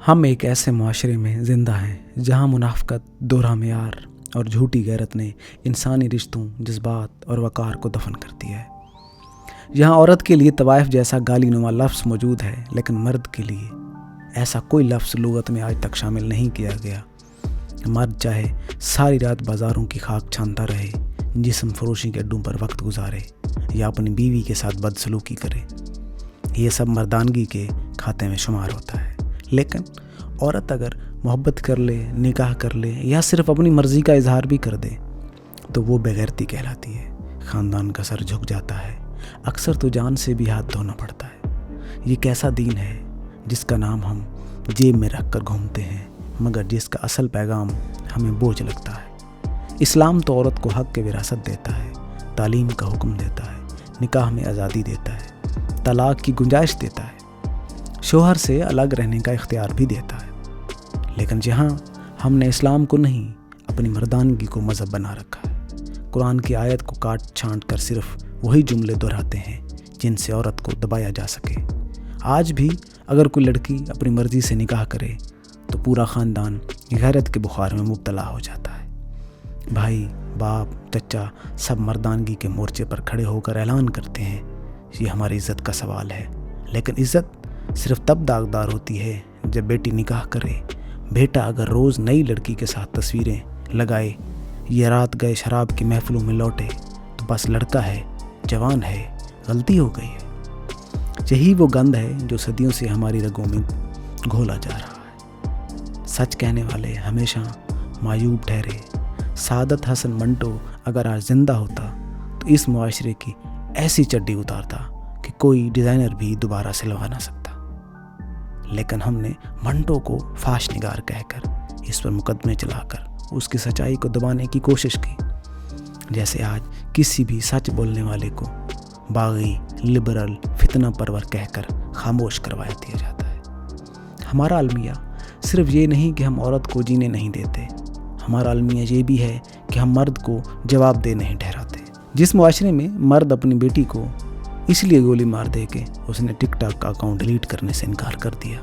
ہم ایک ایسے معاشرے میں زندہ ہیں جہاں منافقت، دوہرا معیار اور جھوٹی غیرت نے انسانی رشتوں، جذبات اور وقار کو دفن کر دیا ہے۔ یہاں عورت کے لیے طوائف جیسا گالی نما لفظ موجود ہے، لیکن مرد کے لیے ایسا کوئی لفظ لغت میں آج تک شامل نہیں کیا گیا۔ مرد چاہے ساری رات بازاروں کی خاک چھانتا رہے، جسم فروشی کے اڈوں پر وقت گزارے یا اپنی بیوی کے ساتھ بدسلوکی کرے، یہ سب مردانگی کے کھاتے میں شمار ہوتا ہے۔ لیکن عورت اگر محبت کر لے، نکاح کر لے یا صرف اپنی مرضی کا اظہار بھی کر دے تو وہ بےغیرتی کہلاتی ہے۔ خاندان کا سر جھک جاتا ہے، اکثر تو جان سے بھی ہاتھ دھونا پڑتا ہے۔ یہ کیسا دین ہے جس کا نام ہم جیب میں رکھ کر گھومتے ہیں، مگر جس کا اصل پیغام ہمیں بوجھ لگتا ہے۔ اسلام تو عورت کو حق کے وراثت دیتا ہے، تعلیم کا حکم دیتا ہے، نکاح میں آزادی دیتا ہے، طلاق کی گنجائش دیتا ہے، شوہر سے الگ رہنے کا اختیار بھی دیتا ہے۔ لیکن جہاں ہم نے اسلام کو نہیں، اپنی مردانگی کو مذہب بنا رکھا ہے، قرآن کی آیت کو کاٹ چھانٹ کر صرف وہی جملے دہراتے ہیں جن سے عورت کو دبایا جا سکے۔ آج بھی اگر کوئی لڑکی اپنی مرضی سے نکاح کرے تو پورا خاندان غیرت کے بخار میں مبتلا ہو جاتا ہے۔ بھائی، باپ، چچا سب مردانگی کے مورچے پر کھڑے ہو کر اعلان کرتے ہیں یہ ہماری عزت کا سوال ہے۔ لیکن عزت صرف تب داغدار ہوتی ہے جب بیٹی نکاح کرے۔ بیٹا اگر روز نئی لڑکی کے ساتھ تصویریں لگائے یا رات گئے شراب کی محفلوں میں لوٹے تو بس لڑکا ہے، جوان ہے، غلطی ہو گئی ہے۔ یہی وہ گند ہے جو صدیوں سے ہماری رگوں میں گھولا جا رہا ہے۔ سچ کہنے والے ہمیشہ معیوب ٹھہرے۔ سعادت حسن منٹو اگر آج زندہ ہوتا تو اس معاشرے کی ایسی چڈی اتارتا کہ کوئی ڈیزائنر بھی دوبارہ سلوا نہ سکتا۔ لیکن ہم نے منٹو کو فاش نگار کہہ کر، اس پر مقدمے چلا کر اس کی سچائی کو دبانے کی کوشش کی، جیسے آج کسی بھی سچ بولنے والے کو باغی، لبرل، فتنہ پرور کہہ کر خاموش کروایا دیا جاتا ہے۔ ہمارا المیہ صرف یہ نہیں کہ ہم عورت کو جینے نہیں دیتے، ہمارا المیہ یہ بھی ہے کہ ہم مرد کو جواب دہ نہیں ٹھہراتے۔ جس معاشرے میں مرد اپنی بیٹی کو اس لیے گولی مار دے کہ اس نے ٹک ٹاک کا اکاؤنٹ ڈیلیٹ کرنے سے انکار کر دیا،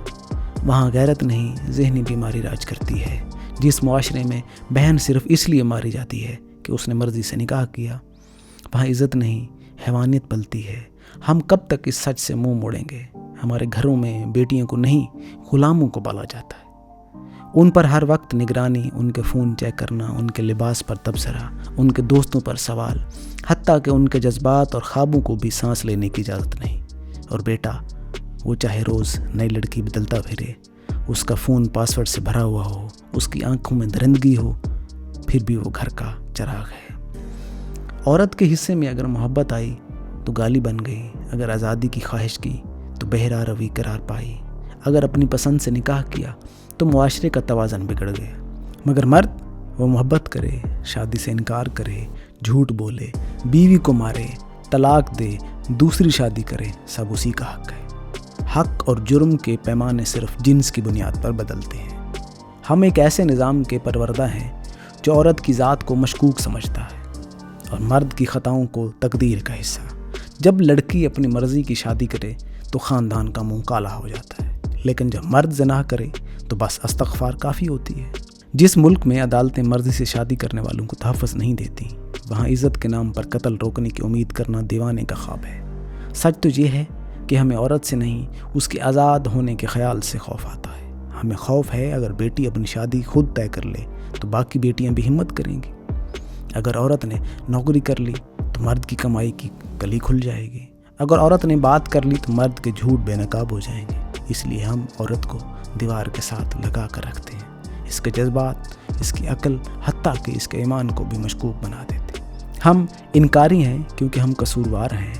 وہاں غیرت نہیں، ذہنی بیماری راج کرتی ہے۔ جس معاشرے میں بہن صرف اس لیے ماری جاتی ہے کہ اس نے مرضی سے نکاح کیا، وہاں عزت نہیں، حیوانیت پلتی ہے۔ ہم کب تک اس سچ سے منہ موڑیں گے؟ ہمارے گھروں میں بیٹیوں کو نہیں، غلاموں کو پالا جاتا ہے۔ ان پر ہر وقت نگرانی، ان کے فون چیک کرنا، ان کے لباس پر تبصرہ، ان کے دوستوں پر سوال، حتیٰ کہ ان کے جذبات اور خوابوں کو بھی سانس لینے کی اجازت نہیں۔ اور بیٹا، وہ چاہے روز نئی لڑکی بدلتا پھرے، اس کا فون پاسورڈ سے بھرا ہوا ہو، اس کی آنکھوں میں درندگی ہو، پھر بھی وہ گھر کا چراغ ہے۔ عورت کے حصے میں اگر محبت آئی تو گالی بن گئی، اگر آزادی کی خواہش کی تو بہرا روی قرار پائی، اگر اپنی پسند سے نکاح کیا تو معاشرے کا توازن بگڑ گیا۔ مگر مرد، وہ محبت کرے، شادی سے انکار کرے، جھوٹ بولے، بیوی کو مارے، طلاق دے، دوسری شادی کرے، سب اسی کا حق ہے۔ حق اور جرم کے پیمانے صرف جنس کی بنیاد پر بدلتے ہیں۔ ہم ایک ایسے نظام کے پروردہ ہیں جو عورت کی ذات کو مشکوک سمجھتا ہے اور مرد کی خطاؤں کو تقدیر کا حصہ۔ جب لڑکی اپنی مرضی کی شادی کرے تو خاندان کا منہ کالا ہو جاتا ہے، لیکن جب مرد زنا کرے تو بس استغفار کافی ہوتی ہے۔ جس ملک میں عدالتیں مرضی سے شادی کرنے والوں کو تحفظ نہیں دیتی، وہاں عزت کے نام پر قتل روکنے کی امید کرنا دیوانے کا خواب ہے۔ سچ تو یہ ہے کہ ہمیں عورت سے نہیں، اس کے آزاد ہونے کے خیال سے خوف آتا ہے۔ ہمیں خوف ہے اگر بیٹی اپنی شادی خود طے کر لے تو باقی بیٹیاں بھی ہمت کریں گی۔ اگر عورت نے نوکری کر لی تو مرد کی کمائی کی کلی کھل جائے گی۔ اگر عورت نے بات کر لی تو مرد کے جھوٹ بے نقاب ہو جائیں گے۔ اس لیے ہم عورت کو دیوار کے ساتھ لگا کر رکھتے ہیں۔ اس کے جذبات، اس کی عقل، حتیٰ کہ اس کے ایمان کو بھی مشکوک بنا دیتے ہیں۔ ہم انکاری ہیں کیونکہ ہم قصوروار ہیں۔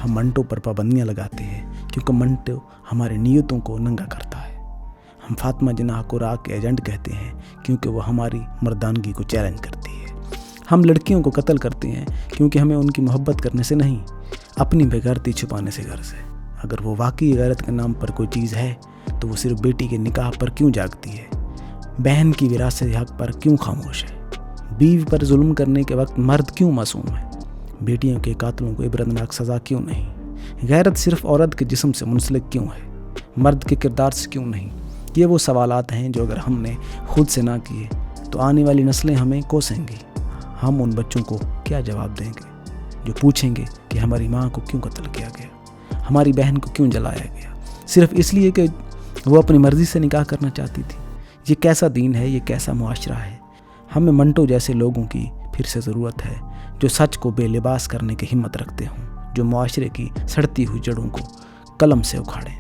ہم منٹو پر پابندیاں لگاتے ہیں کیونکہ منٹو ہماری نیتوں کو ننگا کرتا ہے۔ ہم فاطمہ جناح کو راہ کے ایجنٹ کہتے ہیں کیونکہ وہ ہماری مردانگی کو چیلنج کرتی ہے۔ ہم لڑکیوں کو قتل کرتے ہیں کیونکہ ہمیں ان کی محبت کرنے سے نہیں، اپنی بےغیرتی چھپانے سے غرض ہے۔ اگر وہ واقعی غیرت کے نام پر کوئی چیز ہے تو وہ صرف بیٹی کے نکاح پر کیوں جاگتی ہے؟ بہن کی وراثت حق پر کیوں خاموش ہے؟ بیوی پر ظلم کرنے کے وقت مرد کیوں معصوم ہے؟ بیٹیوں کے قاتلوں کو عبرتناک سزا کیوں نہیں؟ غیرت صرف عورت کے جسم سے منسلک کیوں ہے، مرد کے کردار سے کیوں نہیں؟ یہ وہ سوالات ہیں جو اگر ہم نے خود سے نہ کیے تو آنے والی نسلیں ہمیں کوسیں گی. ہم ان بچوں کو کیا جواب دیں گے جو پوچھیں گے کہ ہماری ماں کو کیوں قتل کیا گیا, ہماری بہن کو کیوں جلایا گیا, صرف اس لیے کہ وہ اپنی مرضی سے نکاح کرنا چاہتی تھی. یہ کیسا دین ہے, یہ کیسا معاشرہ ہے. ہمیں منٹو جیسے لوگوں کی پھر سے ضرورت ہے جو سچ کو بے لباس کرنے کی ہمت رکھتے ہوں, جو معاشرے کی سڑتی ہوئی جڑوں کو قلم سے اکھاڑیں,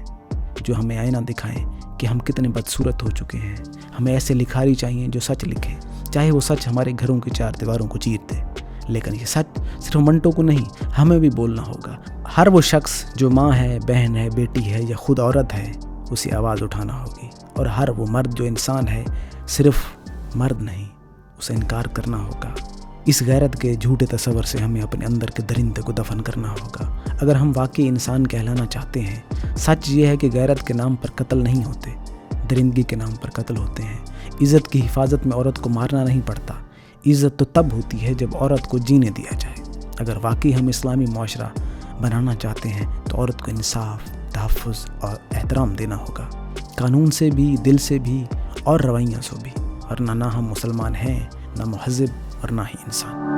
جو ہمیں آئینہ دکھائیں کہ ہم کتنے بدصورت ہو چکے ہیں. ہمیں ایسے لکھاری چاہیے جو سچ لکھیں, چاہے وہ سچ ہمارے گھروں کی 4 دیواروں کو چیر دے. لیکن یہ سچ صرف منٹو کو نہیں, ہمیں بھی بولنا ہوگا. ہر وہ شخص جو ماں ہے, بہن ہے, بیٹی ہے یا خود عورت ہے, اسے آواز اٹھانا ہوگی. اور ہر وہ مرد جو انسان ہے, صرف مرد نہیں, اسے انکار کرنا ہوگا. اس غیرت کے جھوٹے تصور سے ہمیں اپنے اندر کے درندے کو دفن کرنا ہوگا. اگر ہم واقعی انسان کہلانا چاہتے ہیں, سچ یہ ہے کہ غیرت کے نام پر قتل نہیں ہوتے, درندگی کے نام پر قتل ہوتے ہیں. عزت کی حفاظت میں عورت کو مارنا نہیں پڑتا. عزت تو تب ہوتی ہے جب عورت کو جینے دیا جائے. اگر واقعی ہم اسلامی معاشرہ بنانا چاہتے ہیں تو عورت کو انصاف, تحفظ اور احترام دینا ہوگا, قانون سے بھی, دل سے بھی اور رویوں سے بھی. ورنہ نہ ہم مسلمان ہیں, نہ مہذب اور نہ ہی انسان.